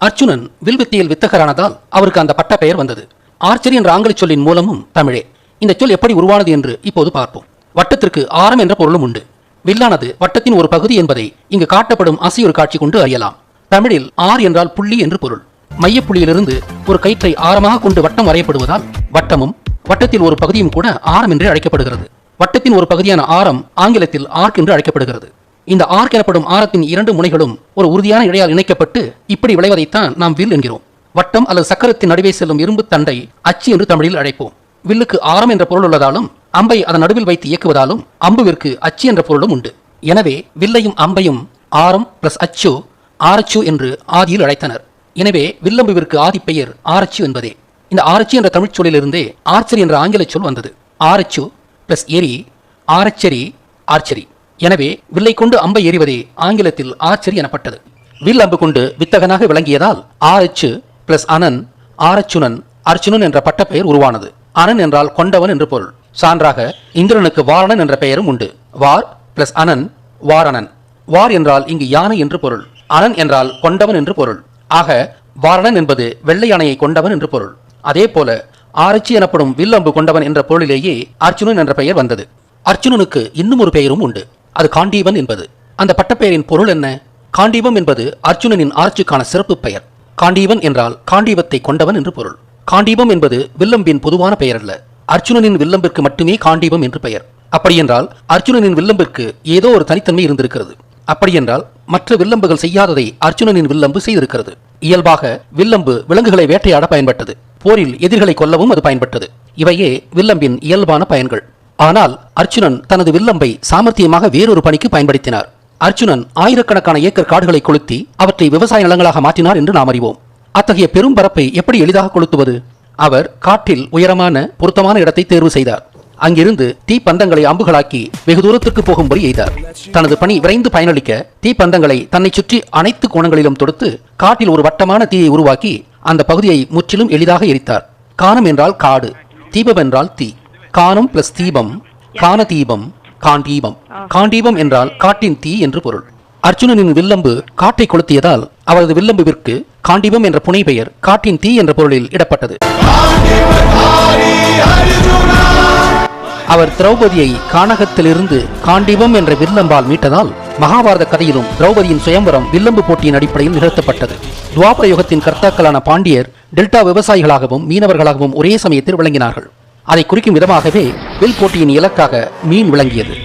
அர்ச்சுனன் வில்வித்தையில் வித்தகரானதால் அவருக்கு அந்த பட்ட பெயர் வந்தது. ஆர்ச்சரி என்ற ஆங்கில சொல்லின் மூலமும் தமிழே. இந்த சொல் எப்படி உருவானது என்று இப்போது பார்ப்போம். வட்டத்திற்கு ஆரம் என்ற பொருளும் உண்டு. வில்லானது வட்டத்தின் ஒரு பகுதி என்பதை இங்கு காட்டப்படும் அசையொரு காட்சி கொண்டு அறியலாம். தமிழில் ஆர் என்றால் புள்ளி என்று பொருள். மையப்புள்ளியிலிருந்து ஒரு கயிற்றை ஆரமாக கொண்டு வட்டம் வரையப்படுவதால் வட்டமும் வட்டத்தில் ஒரு பகுதியும் கூட ஆரம் என்று அழைக்கப்படுகிறது. வட்டத்தின் ஒரு பகுதியான ஆரம் ஆங்கிலத்தில் ஆர்க் என்று அழைக்கப்படுகிறது. இந்த ஆர்க் எனப்படும் ஆரத்தின் இரண்டு முனைகளும் ஒரு உறுதியான இழையால் இணைக்கப்பட்டு இப்படி விளைவதைத்தான் நாம் வில் என்கிறோம். வட்டம் அல்லது சக்கரத்தின் நடுவே செல்லும் இரும்பு தண்டை அச்சு என்று தமிழில் அழைப்போம். வில்லுக்கு ஆரம் என்ற பொருள் உள்ளதாலும் அம்பை அதன் நடுவில் வைத்து இயக்குவதாலும் அம்புவிற்கு அச்சு என்ற பொருளும் உண்டு. எனவே வில்லையும் அம்பையும் ஆரம் பிளஸ் அச்சு ஆரச்சு என்று ஆதியில் அழைத்தனர். எனவே வில்லம்புவிற்கு ஆதி பெயர் ஆரச்சு என்பதே. இந்த ஆரச்சு என்ற தமிழ் சொல்லிலிருந்தே ஆர்ச்சரி என்ற ஆங்கில சொல் வந்தது. ஆரச்சு பிளஸ் எரி ஆரச்சரி ஆர்ச்சரி. எனவே வில்லை கொண்டு அம்பை எறிவதே ஆங்கிலத்தில் ஆர்ச்சரி எனப்பட்டது. வில் அம்பு கொண்டு வித்தகனாக விளங்கியதால் ஆரச்சு பிளஸ் அனன் ஆரச்சுனன் அர்ச்சுனன் என்ற பட்ட பெயர் உருவானது. அனன் என்றால் கொண்டவன் என்று பொருள். சான்றாக இந்திரனுக்கு வாரணன் என்ற பெயரும் உண்டு. வார் பிளஸ் அனன் வாரணன். வார் என்றால் இங்கு யானை என்று பொருள். அனன் என்றால் கொண்டவன் என்று பொருள். ஆக வாரணன் என்பது வெள்ளை யானையை கொண்டவன் என்று பொருள். அதே போல ஆரச்சி எனப்படும் வில்லம்பு கொண்டவன் என்ற பொருளிலேயே அர்ச்சுனன் என்ற பெயர் வந்தது. அர்ச்சுனனுக்கு இன்னும் ஒரு பெயரும் உண்டு. அது காண்டீபன் என்பது. அந்த பட்டப்பெயரின் பொருள் என்ன? காண்டீபம் என்பது அர்ச்சுனனின் ஆர்ச்சுக்கான சிறப்பு பெயர். காண்டீபன் என்றால் காண்டீபத்தை கொண்டவன் என்று பொருள். காண்டீபம் என்பது வில்லம்பின் பொதுவான பெயர் அல்ல. அர்ச்சுனனின் வில்லம்பிற்கு மட்டுமே காண்டீபம் என்று பெயர். அப்படியென்றால் அர்ச்சுனனின் வில்லம்பிற்கு ஏதோ ஒரு தனித்தன்மை இருந்திருக்கிறது. அப்படியென்றால் மற்ற வில்லம்புகள் செய்யாததை அர்ச்சுனனின் வில்லம்பு செய்திருக்கிறது. இயல்பாக வில்லம்பு விலங்குகளை வேட்டையாட பயன்பட்டது. போரில் எதிரிகளை கொல்லவும் அது பயன்பட்டது. இவையே வில்லம்பின் இயல்பான பயன்கள். ஆனால் அர்ச்சுனன் தனது வில்லம்பை சாமர்த்தியமாக வேறொரு பணிக்கு பயன்படுத்தினார். அர்ச்சுனன் ஆயிரக்கணக்கான ஏக்கர் காடுகளை கொளுத்தி அவற்றை விவசாய நிலங்களாக மாற்றினார் என்று நாம் அறிவோம். அத்தகைய பெரும் பரப்பை எப்படி எளிதாக கொளுத்துவது? அவர் காட்டில் உயரமான பொருத்தமான இடத்தை தேர்வு செய்தார். அங்கிருந்து தீப்பந்தங்களை அம்புகளாக்கி வெகு தூரத்திற்கு போகும்படி எய்தார். தனது பணி விரைந்து பயனளிக்க தீப்பந்தங்களை தன்னை சுற்றி அனைத்து கோணங்களிலும் தொடுத்து காட்டில் ஒரு வட்டமான தீயை உருவாக்கி அந்த பகுதியை முற்றிலும் எளிதாக எரித்தார். கானம் என்றால் காடு, தீபம் என்றால் தீ. கானம் பிளஸ் தீபம் கான தீபம் காண்டீபம். காண்டீபம் என்றால் காட்டின் தீ என்று பொருள். அர்ச்சுனனின் வில்லம்பு காட்டை கொளுத்தியதால் அவரது வில்லம்புவிற்கு காண்டீபம் என்ற புனை பெயர் காட்டின் தீ என்ற பொருளில் இடப்பட்டது. அவர் திரௌபதியை கானகத்திலிருந்து காண்டீபம் என்ற வில்லம்பால் மீட்டதால் மகாபாரத கதையிலும் திரௌபதியின் சுயம்பரம் வில்லம்பு போட்டியின் அடிப்படையில் நிகழ்த்தப்பட்டது. துவாபர யுகத்தின் கர்த்தாக்களான பாண்டியர் டெல்டா விவசாயிகளாகவும் மீனவர்களாகவும் ஒரே சமயத்தில் விளங்கினார்கள். அதை குறிக்கும் விதமாகவே வில் போட்டியின் இலக்காக மீன் விளங்கியது.